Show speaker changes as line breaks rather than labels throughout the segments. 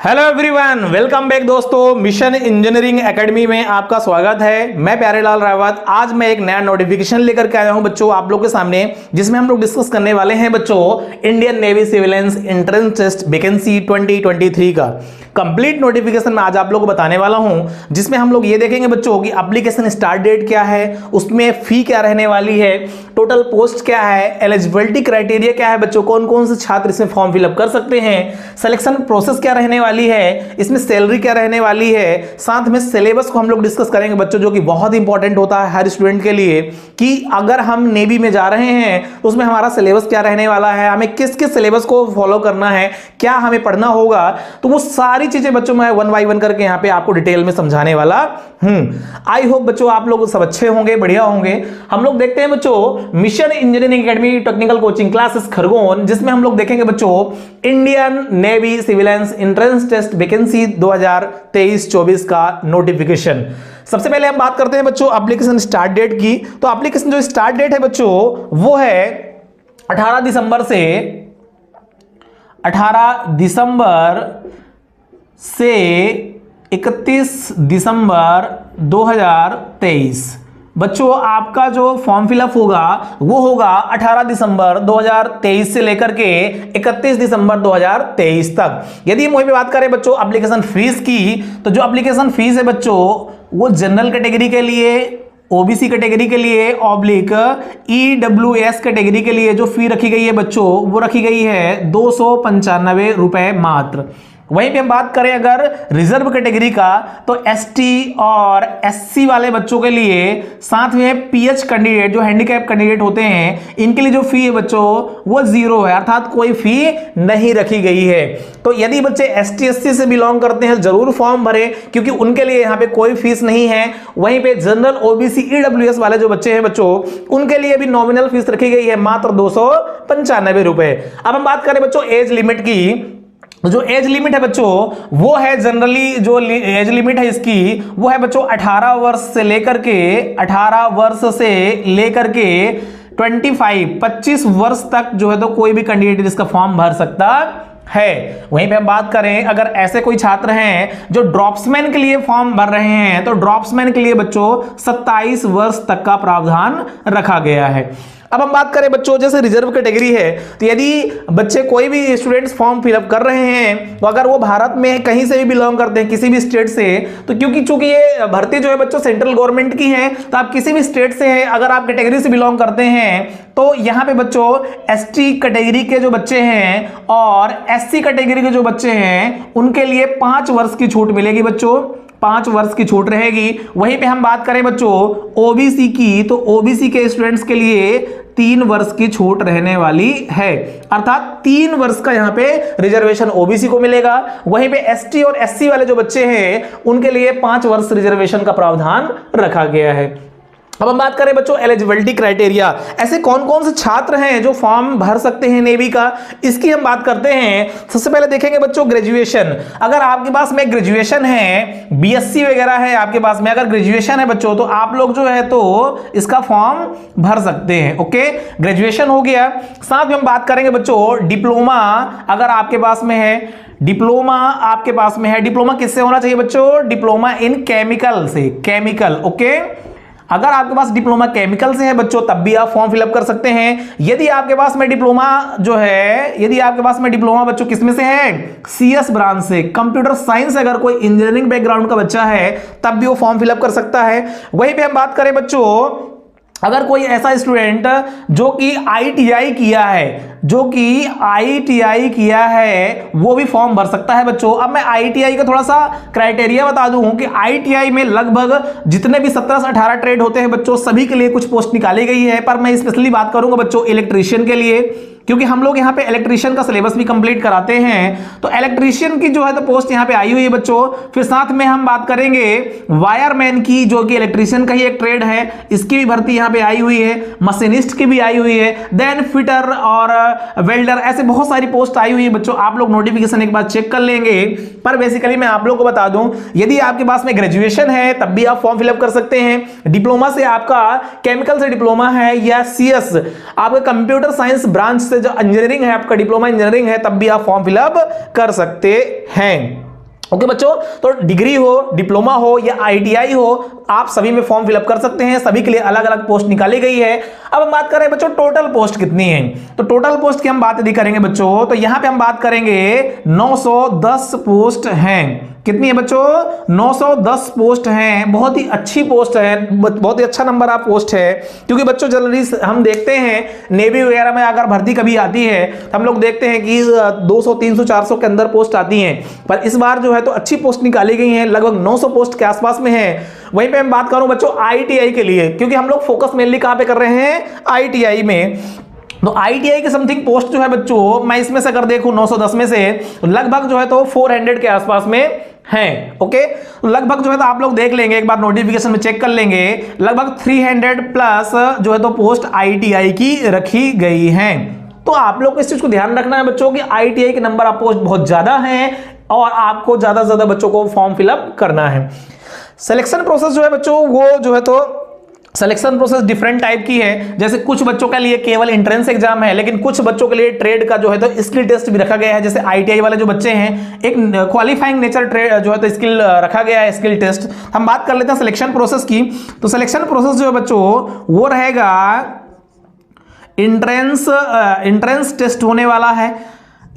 Hello everyone, welcome back दोस्तों। Mission engineering academy में आपका स्वागत है। मैं प्यारेलाल रावत। आज मैं एक नया नोटिफिकेशन लेकर के आया हूं बच्चों आप लोग के सामने, जिसमें हम लोग डिस्कस करने वाले हैं बच्चों Indian navy civilians entrance test vacancy 2023 का कंप्लीट नोटिफिकेशन मैं आज आप लोगों को बताने वाला हूं, जिसमें हम लोग ये देखेंगे बच्चों कि एप्लीकेशन स्टार्ट डेट क्या है, उसमें फी क्या रहने वाली है, टोटल पोस्ट क्या है, एलिजिबिलिटी क्राइटेरिया क्या है बच्चों, कौन कौन से छात्र इसमें फॉर्म फिलअप कर सकते हैं, सिलेक्शन प्रोसेस क्या रहने वाली है, इसमें सैलरी क्या रहने वाली है, साथ में सिलेबस को हम लोग डिस्कस करेंगे बच्चों, जो कि बहुत इंपॉर्टेंट होता है हर स्टूडेंट के लिए कि अगर हम नेवी में जा रहे हैं तो उसमें हमारा सिलेबस क्या रहने वाला है, हमें किस किस सिलेबस को फॉलो करना है, क्या हमें पढ़ना होगा। तो वो सारी चीजें बच्चों मैं वन बाय वन करके यहाँ पे आपको डिटेल में समझाने वाला आई होप बच्चों आप लोग सब अच्छे होंगे, बढ़िया होंगे। हम लोग देखते हैं बच्चों mission engineering academy technical coaching classes Khargone, जिसमें हम लोग देखेंगे बच्चों Indian navy civilians entrance test vacancy 2023-24 का नोटिफिकेशन। सबसे पहले हम बात करते हैं बच्चों एप्लीकेशन स्टार्ट डेट की। तो एप्लीकेशन जो स्टार्ट डेट है बच्चों वो है 18 दिसंबर से 31 दिसंबर 2023। बच्चों आपका जो फॉर्म फिलअप होगा वो होगा 18 दिसंबर 2023 से लेकर के 31 दिसंबर 2023 तक। यदि हम वहीं पे बात करें बच्चों एप्लीकेशन फीस की, तो जो एप्लीकेशन फीस है बच्चों वो जनरल कैटेगरी के लिए, ओबीसी कैटेगरी के लिए ऑब्लिक ईडब्ल्यूएस कैटेगरी के लिए जो फी रखी गई है बच्चों वो रखी गई है 295 रुपए मात्र। वहीं पे हम बात करें अगर रिजर्व कैटेगरी का, तो एसटी और एससी वाले बच्चों के लिए, साथ में पीएच कैंडिडेट जो हैंडीकैप कैंडिडेट होते हैं, इनके लिए जो फी है बच्चों वो जीरो है, अर्थात कोई फी नहीं रखी गई है। तो यदि बच्चे एसटी एससी से बिलोंग करते हैं जरूर फॉर्म भरें, क्योंकि उनके लिए यहाँ पे कोई फीस नहीं है। वहीं पे जनरल ओबीसी ईडब्ल्यूएस वाले जो बच्चे हैं बच्चों उनके लिए भी नॉमिनल फीस रखी गई है मात्र 295 रुपए। अब हम बात करें बच्चों एज लिमिट की, जो एज लिमिट है बच्चों वो है जनरली जो एज लिमिट है इसकी वो है बच्चों 18 वर्ष से लेकर के 25 वर्ष तक जो है तो कोई भी कैंडिडेट इसका फॉर्म भर सकता है। वहीं पे हम बात करें अगर ऐसे कोई छात्र हैं जो ड्रॉप्समैन के लिए फॉर्म भर रहे हैं, तो ड्रॉप्समैन के लिए बच्चों 27 वर्ष तक का प्रावधान रखा गया है। अब हम बात करें बच्चों जैसे रिजर्व कैटेगरी है, तो यदि बच्चे कोई भी स्टूडेंट्स फॉर्म फिलअप कर रहे हैं तो अगर वो भारत में कहीं से भी बिलोंग करते हैं किसी भी स्टेट से, तो क्योंकि चूंकि ये भर्ती जो है बच्चों सेंट्रल गवर्नमेंट की है, तो आप किसी भी स्टेट से हैं अगर आप कैटेगरी से बिलोंग करते हैं तो यहाँ पे बच्चों एसटी कैटेगरी के जो बच्चे हैं और एससी कैटेगरी के जो बच्चे हैं उनके लिए 5 वर्ष की छूट मिलेगी बच्चों, 5 वर्ष की छूट रहेगी। वहीं पे हम बात करें बच्चों ओबीसी की, तो ओबीसी के स्टूडेंट्स के लिए 3 वर्ष की छूट रहने वाली है, अर्थात 3 वर्ष का यहां पे रिजर्वेशन ओबीसी को मिलेगा। वहीं पे एसटी और एससी वाले जो बच्चे हैं उनके लिए 5 वर्ष रिजर्वेशन का प्रावधान रखा गया है। अब हम बात करें बच्चों एलिजिबिलिटी क्राइटेरिया, ऐसे कौन कौन से छात्र हैं जो फॉर्म भर सकते हैं नेवी का, इसकी हम बात करते हैं। सबसे पहले देखेंगे बच्चों ग्रेजुएशन। अगर आपके पास में ग्रेजुएशन है, बीएससी वगैरह है आपके पास में, अगर ग्रेजुएशन है बच्चों तो आप लोग जो है तो इसका फॉर्म भर सकते हैं। ओके, ग्रेजुएशन हो गया। साथ में हम बात करेंगे बच्चों डिप्लोमा, अगर आपके पास में है डिप्लोमा, आपके पास में है डिप्लोमा किससे होना चाहिए बच्चों, डिप्लोमा इन केमिकल से, केमिकल। ओके, अगर आपके पास डिप्लोमा केमिकल से है बच्चों तब भी आप फॉर्म फिलअप कर सकते हैं। यदि आपके पास में डिप्लोमा जो है, यदि आपके पास में डिप्लोमा बच्चों किसमें से है, सीएस ब्रांच से, कंप्यूटर साइंस, अगर कोई इंजीनियरिंग बैकग्राउंड का बच्चा है तब भी वो फॉर्म फिलअप कर सकता है। वहीं पे हम बात करें बच्चों अगर कोई ऐसा स्टूडेंट जो कि आईटीआई किया है, वो भी फॉर्म भर सकता है बच्चों। अब मैं आईटीआई का थोड़ा सा क्राइटेरिया बता दूं कि आईटीआई में लगभग जितने भी 17 से 18 ट्रेड होते हैं बच्चों सभी के लिए कुछ पोस्ट निकाली गई है, पर मैं स्पेशली बात करूंगा बच्चों इलेक्ट्रीशियन के लिए, क्योंकि हम लोग यहाँ पे इलेक्ट्रीशियन का सिलेबस भी कंप्लीट कराते हैं। तो इलेक्ट्रीशियन की जो है तो पोस्ट यहाँ पे आई हुई है बच्चों। फिर साथ में हम बात करेंगे वायरमैन की, जो कि इलेक्ट्रीशियन का ही एक ट्रेड है, इसकी भी भर्ती यहाँ पे आई हुई है। मशीनिस्ट की भी आई हुई है, देन फिटर और वेल्डर, ऐसे बहुत सारी पोस्ट आई हुई है बच्चों। आप लोग नोटिफिकेशन एक बार चेक कर लेंगे, पर बेसिकली मैं आप लोग को बता दूं यदि आपके पास में ग्रेजुएशन है तब भी आप फॉर्म फिलअप कर सकते हैं। डिप्लोमा से आपका केमिकल से डिप्लोमा है, या सीएस आपका कंप्यूटर साइंस ब्रांच से जो इंजीनियरिंग है, आपका डिप्लोमा इंजीनियरिंग है, तब भी आप फॉर्म फिलअप कर सकते हैं। ओके बच्चों, तो डिग्री हो, डिप्लोमा हो या आईटीआई हो, आप सभी में फॉर्म फिलअप कर सकते हैं। सभी के लिए अलग अलग पोस्ट निकाली गई है। अब हम बात करें बच्चों टोटल पोस्ट कितनी है, तो टोटल पोस्ट की हम बात यदि करेंगे बच्चों, तो यहां पे हम बात करेंगे 910 पोस्ट हैं। कितनी है बच्चों? 910 पोस्ट हैं। बहुत ही अच्छी पोस्ट है, बहुत ही अच्छा नंबर आप पोस्ट है, क्योंकि बच्चों जनरली हम देखते हैं नेवी वगैरह में अगर भर्ती कभी आती है तो हम लोग देखते हैं कि 200 300 400 के अंदर पोस्ट आती हैं, पर इस बार जो है तो अच्छी पोस्ट निकाली गई हैं, लगभग 900 पोस्ट के आसपास में है। वहीं पे मैं बात करूं बच्चों आईटीआई के लिए, क्योंकि हम लोग फोकस मेनली कहां पे कर रहे हैं? आईटीआई में। तो आईटीआई के समथिंग पोस्ट जो है बच्चों, मैं इसमें से अगर देखूं 910 में से लगभग जो है तो 400 के आसपास में हैं। ओके, तो लगभग जो है तो आप लोग देख लेंगे, एक बार नोटिफिकेशन में चेक कर लेंगे, लगभग 300 प्लस जो है तो पोस्ट आईटीआई की रखी गई हैं। तो आप लोग को इस चीज को ध्यान रखना है बच्चों कि आईटीआई के नंबर आप पोस्ट बहुत ज्यादा हैं और आपको ज्यादा से ज्यादा बच्चों को फॉर्म फिलअप करना है। सिलेक्शन प्रोसेस जो है बच्चों, वो जो है तो सिलेक्शन प्रोसेस डिफरेंट टाइप की है। जैसे कुछ बच्चों के लिए केवल एंट्रेंस एग्जाम है, लेकिन कुछ बच्चों के लिए ट्रेड का जो है तो स्किल टेस्ट भी रखा गया है। जैसे आईटीआई वाले जो बच्चे हैं, एक क्वालिफाइंग नेचर ट्रेड जो है तो स्किल रखा गया है, स्किल टेस्ट। हम बात कर लेते हैं सिलेक्शन प्रोसेस की। तो सिलेक्शन प्रोसेस जो है बच्चों वो रहेगा, एंट्रेंस टेस्ट होने वाला है।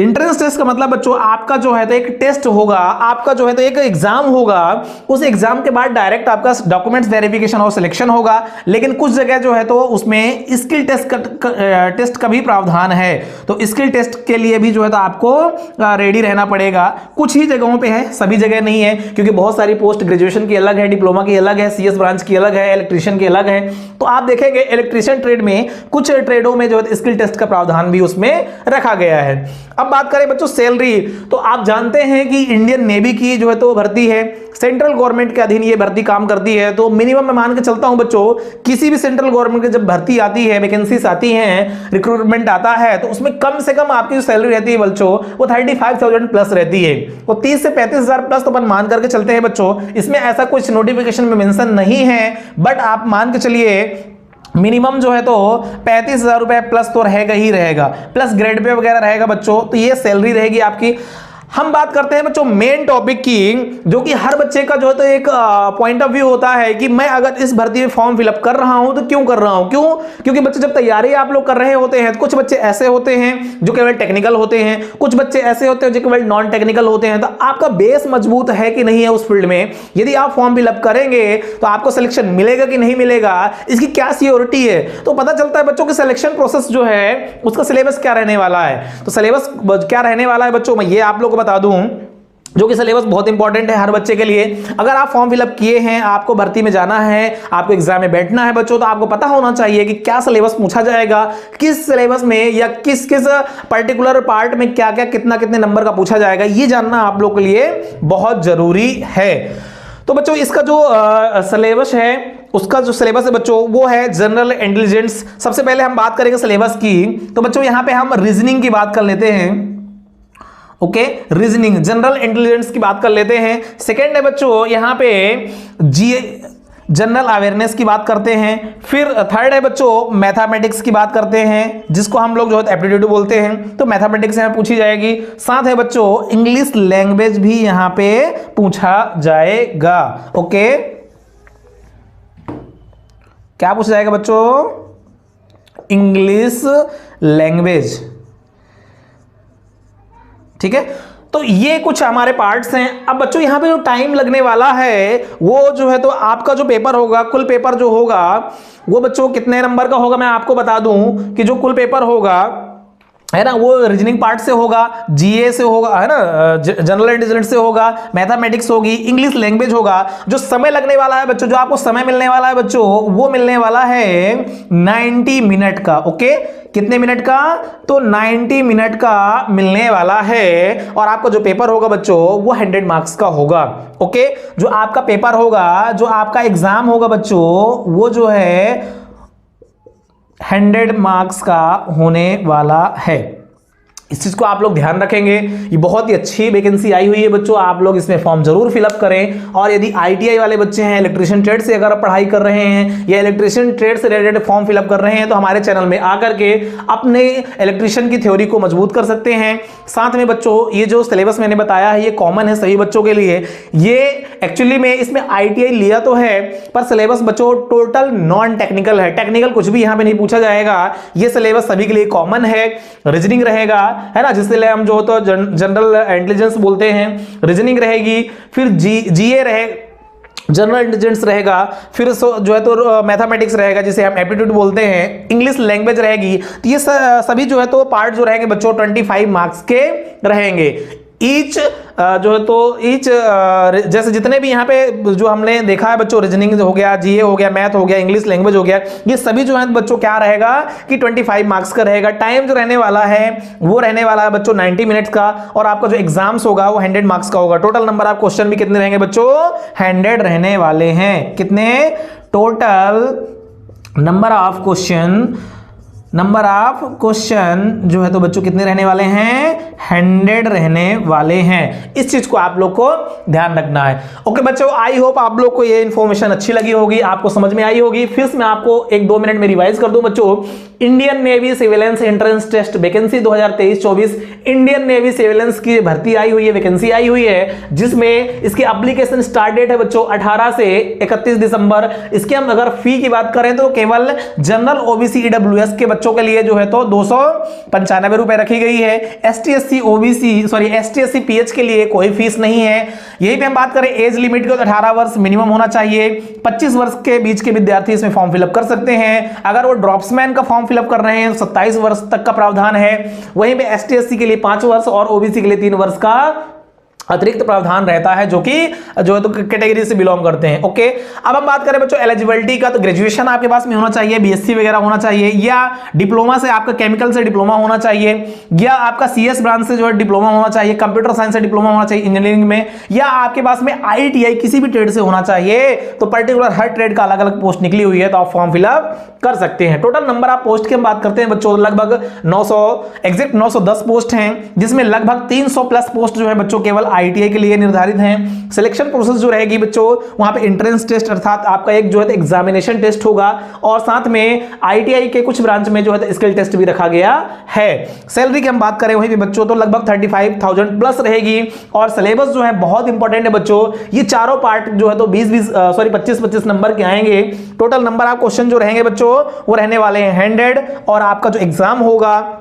इंट्रेंस टेस्ट का मतलब बच्चों आपका जो है तो एक टेस्ट होगा, आपका जो है तो एक एग्जाम होगा। उस एग्जाम के बाद डायरेक्ट आपका डॉक्यूमेंट्स वेरिफिकेशन और सिलेक्शन होगा। लेकिन कुछ जगह जो है तो उसमें स्किल टेस्ट का भी प्रावधान है, तो स्किल टेस्ट के लिए भी जो है तो आपको रेडी रहना पड़ेगा। कुछ ही जगहों पे है, सभी जगह नहीं है, क्योंकि बहुत सारी पोस्ट ग्रेजुएशन की अलग है, डिप्लोमा की अलग है, सीएस ब्रांच की अलग है, इलेक्ट्रीशियन की अलग है। तो आप देखेंगे इलेक्ट्रीशियन ट्रेड में कुछ ट्रेडों में जो है स्किल टेस्ट का प्रावधान भी उसमें रखा गया है। अब बात करें बच्चों सैलरी, तो आप जानते हैं कि इंडियन नेवी की जो है तो भर्ती है, सेंट्रल गवर्नमेंट के अधीन ये भर्ती काम करती है। तो मिनिमम मैं मान के चलता हूं बच्चों, किसी भी सेंट्रल गवर्नमेंट की जब भर्ती आती है, वैकेंसीज आती हैं, रिक्रूटमेंट आता है, तो उसमें कम से कम आपकी जो सैलरी रहती है बच्चों वो 35,000 प्लस रहती है। वो 30 से 35,000 प्लस तो अपन मान करके चलते हैं बच्चों। इसमें ऐसा कुछ नोटिफिकेशन में मेंशन नहीं है, बट आप मान के चलिए मिनिमम जो है तो 35,000 रुपए प्लस तो रहेगा ही रहेगा, प्लस ग्रेड पे वगैरह रहेगा बच्चों। तो ये सैलरी रहेगी आपकी। हम बात करते हैं बच्चों मेन टॉपिक की, जो कि हर बच्चे का जो है तो एक पॉइंट ऑफ व्यू होता है कि मैं अगर इस भर्ती में फॉर्म फिलअप कर रहा हूं तो क्यों कर रहा हूं। क्यों? क्योंकि बच्चे जब तैयारी आप लोग कर रहे होते हैं तो कुछ बच्चे ऐसे होते हैं जो केवल टेक्निकल होते हैं, कुछ बच्चे ऐसे होते हैं जो केवल नॉन टेक्निकल होते हैं। तो आपका बेस मजबूत है कि नहीं है उस फील्ड में, यदि आप फॉर्म फिलअप करेंगे तो आपको सिलेक्शन मिलेगा कि नहीं मिलेगा, इसकी क्या सियोरिटी है। तो पता चलता है बच्चों कि सिलेक्शन प्रोसेस जो है उसका सिलेबस क्या रहने वाला है। तो सिलेबस क्या रहने वाला है बच्चों, मैं ये आप लोग को बता दूं, जो कि सिलेबस बहुत इंपॉर्टेंट है हर बच्चे के लिए। अगर आप फॉर्म फिलअप किए हैं, आपको भर्ती में जाना है, आपको एग्जाम में बैठना है बच्चों, तो आपको पता होना चाहिए कि क्या सिलेबस पूछा जाएगा, किस सिलेबस में या किस किस पर्टिकुलर पार्ट में क्या क्या कितने नंबर का पूछा जाएगा। ये जानना आप लोग के लिए बहुत जरूरी है। तो बच्चों इसका जो सिलेबस है, उसका जो सिलेबस है बच्चों वो है जनरल इंटेलिजेंस। सबसे पहले हम बात करेंगे सिलेबस की, तो बच्चों यहां पे हम रीजनिंग की बात कर लेते हैं। ओके, रीजनिंग जनरल इंटेलिजेंस की बात कर लेते हैं। सेकेंड है बच्चों यहां पे जीए जनरल अवेयरनेस की बात करते हैं। फिर थर्ड है बच्चों मैथमेटिक्स की बात करते हैं, जिसको हम लोग जो है एप्टीट्यूड बोलते हैं, तो मैथमेटिक्स यहां पूछी जाएगी। साथ है बच्चों इंग्लिश लैंग्वेज भी यहां पे पूछा जाएगा। ओके, क्या पूछा जाएगा बच्चों? English language. ठीक है, तो ये कुछ हमारे पार्ट्स हैं। अब बच्चों यहां पे जो टाइम लगने वाला है वो जो है तो आपका जो पेपर होगा, कुल पेपर जो होगा वो बच्चों कितने नंबर का होगा, मैं आपको बता दूं कि जो कुल पेपर होगा है ना, वो रीजनिंग पार्ट से होगा, जीए से होगा, है ना, जनरल इंटेलिजेंस से होगा, मैथमेटिक्स होगी, इंग्लिश लैंग्वेज होगा। जो समय लगने वाला है बच्चों, जो आपको समय मिलने वाला है बच्चों, वो मिलने वाला है 90 मिनट का। ओके, कितने मिनट का? तो 90 मिनट का मिलने वाला है। और आपका जो पेपर होगा बच्चों वो 100 मार्क्स का होगा। ओके, जो आपका पेपर होगा, जो आपका एग्जाम होगा बच्चों, वो जो है 100 मार्क्स का होने वाला है। इस चीज को आप लोग ध्यान रखेंगे। ये बहुत ही अच्छी वैकेंसी आई हुई है बच्चों, आप लोग इसमें फॉर्म जरूर फिलअप करें। और यदि आईटीआई वाले बच्चे हैं, इलेक्ट्रिशियन ट्रेड से अगर पढ़ाई कर रहे हैं या इलेक्ट्रिशियन ट्रेड से रिलेटेड फॉर्म फिलअप कर रहे हैं, तो हमारे चैनल में आकर के अपने इलेक्ट्रिशियन की थ्योरी को मजबूत कर सकते हैं। साथ में बच्चों ये जो सिलेबस मैंने बताया है ये कॉमन है सभी बच्चों के लिए। ये एक्चुअली में इसमें आईटीआई लिया तो है, पर सिलेबस बच्चों टोटल नॉन टेक्निकल है, टेक्निकल कुछ भी यहां पे नहीं पूछा जाएगा। ये सिलेबस सभी के लिए कॉमन है। रीजनिंग रहेगा, है ना, जिससे हम जो तो जनरल इंटेलिजेंस बोलते हैं, रीजनिंग रहेगी, फिर जीए रहे, जनरल इंटेलिजेंस रहेगा, फिर जो है तो मैथमेटिक्स रहेगा जिसे हम एप्टीट्यूड बोलते हैं, इंग्लिश लैंग्वेज रहेगी। तो ये सभी जो है तो पार्ट जो रहेंगे बच्चों 25 मार्क्स के रहेंगे। ईच जो है तो ईच जैसे जितने भी यहाँ पे जो हमने देखा है बच्चों, रीजनिंग हो गया, जीए हो गया, मैथ हो गया, इंग्लिश लैंग्वेज हो गया, ये सभी जो है बच्चों क्या रहेगा कि 25 मार्क्स का रहेगा। टाइम जो रहने वाला है वो रहने वाला है बच्चों 90 मिनट्स का, और आपका जो एग्जाम्स होगा वो 100 मार्क्स का होगा। टोटल नंबर ऑफ क्वेश्चन भी कितने रहेंगे बच्चों? 100 रहने वाले हैं। कितने? टोटल नंबर ऑफ क्वेश्चन जो है तो बच्चों कितने रहने वाले हैं? 100 रहने वाले हैं। इस चीज को आप लोग को ध्यान रखना है। ओके बच्चों, आई होप आप लोग को ये इंफॉर्मेशन अच्छी लगी होगी, आपको समझ में आई होगी। फिर मैं आपको 1-2 मिनट में रिवाइज कर दूं बच्चों। Indian navy civilians entrance test vacancy 2023-24 Indian navy civilians की भर्ती आई हुई है, वैकेंसी आई हुई है, जिसमें इसकी एप्लीकेशन स्टार्ट डेट है बच्चों 18 से 31 दिसंबर। इसके हम अगर फी की बात करें तो केवल जनरल ओबीसी ईडब्ल्यूएस के बच्चों के लिए जो है तो 295 रुपए रखी गई है। एसटी एससी पीएच के लिए कोई फीस नहीं है। यही पे हम बात करें एज लिमिट की तो 18 वर्ष मिनिमम होना चाहिए। 25 वर्ष के बीच के विद्यार्थी इसमें फॉर्म फिलअप कर सकते हैं। अगर वो ड्रॉप्समैन का फॉर्म फिलअप कर रहे हैं 27 वर्ष तक का प्रावधान है। वहीं पे एसटी एससी के लिए 5 वर्ष और ओबीसी के लिए 3 वर्ष का अतिरिक्त प्रावधान रहता है, जो है तो कैटेगरी से बिलोंग करते हैं। ओके, अब हम बात करें बच्चों एलिजिबिलिटी का, तो ग्रेजुएशन आपके पास में होना चाहिए, बीएससी वगैरह होना चाहिए, या डिप्लोमा से आपका केमिकल से डिप्लोमा होना चाहिए, या आपका सीएस ब्रांच से जो है डिप्लोमा होना चाहिए, कंप्यूटर साइंस से डिप्लोमा होना चाहिए इंजीनियरिंग में, या आपके पास में आईटीआई किसी भी ट्रेड से होना चाहिए। तो पर्टिकुलर हर ट्रेड का अलग अलग पोस्ट निकली हुई है, तो आप फॉर्म फिलअप कर सकते हैं। टोटल नंबर ऑफ पोस्ट की हम बात करते हैं बच्चों, लगभग 910 पोस्ट हैं, जिसमें लगभग 300 प्लस पोस्ट जो है बच्चों केवल आईटीआई के लिए निर्धारित हैं। सिलेक्शन प्रोसेस जो रहेगी बच्चों, वहां पे एंट्रेंस टेस्ट अर्थात आपका एक जो है एग्जामिनेशन टेस्ट होगा, और साथ में आईटीआई के कुछ ब्रांच में जो है स्किल टेस्ट भी रखा गया है। सैलरी की हम बात करें वहीं पे बच्चों तो लगभग 35,000 प्लस रहेगी। और सिलेबस जो है बहुत इंपॉर्टेंट है बच्चों, ये चारों पार्ट जो है तो 25-25 नंबर के आएंगे। टोटल नंबर ऑफ क्वेश्चन जो रहेंगे बच्चों वो रहने वाले हैं 100, और आपका जो एग्जाम होगा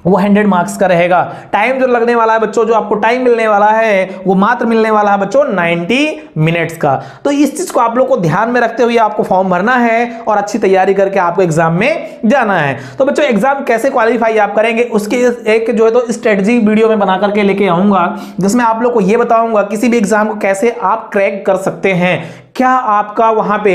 वो 100 मार्क्स का रहेगा। टाइम जो लगने वाला है बच्चों, जो आपको टाइम मिलने वाला है वो मात्र मिलने वाला है बच्चों 90 मिनट्स का। तो इस चीज को आप लोग को ध्यान में रखते हुए आपको फॉर्म भरना है और अच्छी तैयारी करके आपको एग्जाम में जाना है। तो बच्चों एग्जाम कैसे क्वालिफाई आप करेंगे उसकी एक जो है तो स्ट्रेटजी वीडियो में बना करके लेके आऊंगा, जिसमें आप लोग को ये बताऊंगा किसी भी एग्जाम को कैसे आप क्रैक कर सकते हैं, क्या आपका वहां पे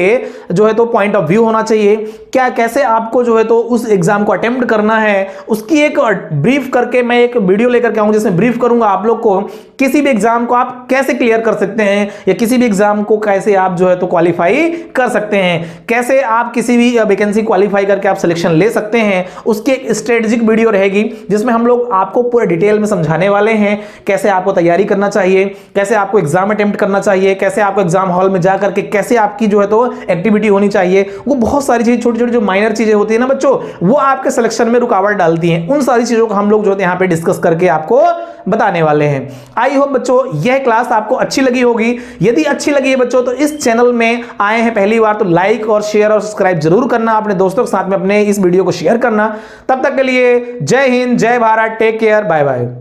जो है तो पॉइंट ऑफ व्यू होना चाहिए, क्या कैसे आपको जो है तो उस एग्जाम को अटेम्प्ट करना है, उसकी एक ब्रीफ करके मैं एक वीडियो लेकर के आऊंगा जिसमें ब्रीफ करूंगा आप लोग को किसी भी एग्जाम को आप कैसे क्लियर कर सकते हैं, या किसी भी एग्जाम को कैसे आप जो है तो क्वालिफाई कर सकते हैं, कैसे आप किसी भी वैकेंसी क्वालिफाई करके आप सिलेक्शन ले सकते हैं। उसकी एक स्ट्रेटेजिक वीडियो रहेगी जिसमें हम लोग आपको पूरे डिटेल में समझाने वाले हैं कैसे आपको तैयारी करना चाहिए, कैसे आपको एग्जाम अटेम्प्ट करना चाहिए, कैसे आपको एग्जाम हॉल में जाकर के कैसे आपकी जो है तो एक्टिविटी होनी चाहिए। वो बहुत सारी चीजें, छोटी छोटी जो माइनर चीजें होती है ना बच्चों, वो आपके सिलेक्शन में रुकावट डालती हैं। उन सारी चीजों को हम लोग जो है यहाँ पे डिस्कस करके आपको बताने वाले हैं। आई होप बच्चों यह क्लास आपको अच्छी लगी होगी। यदि अच्छी लगी है बच्चों तो इस चैनल में आए हैं पहली बार तो लाइक और शेयर और सब्सक्राइब जरूर करना, अपने दोस्तों के साथ में अपने इस वीडियो को शेयर करना। तब तक के लिए जय हिंद, जय Bharat, take care, bye bye.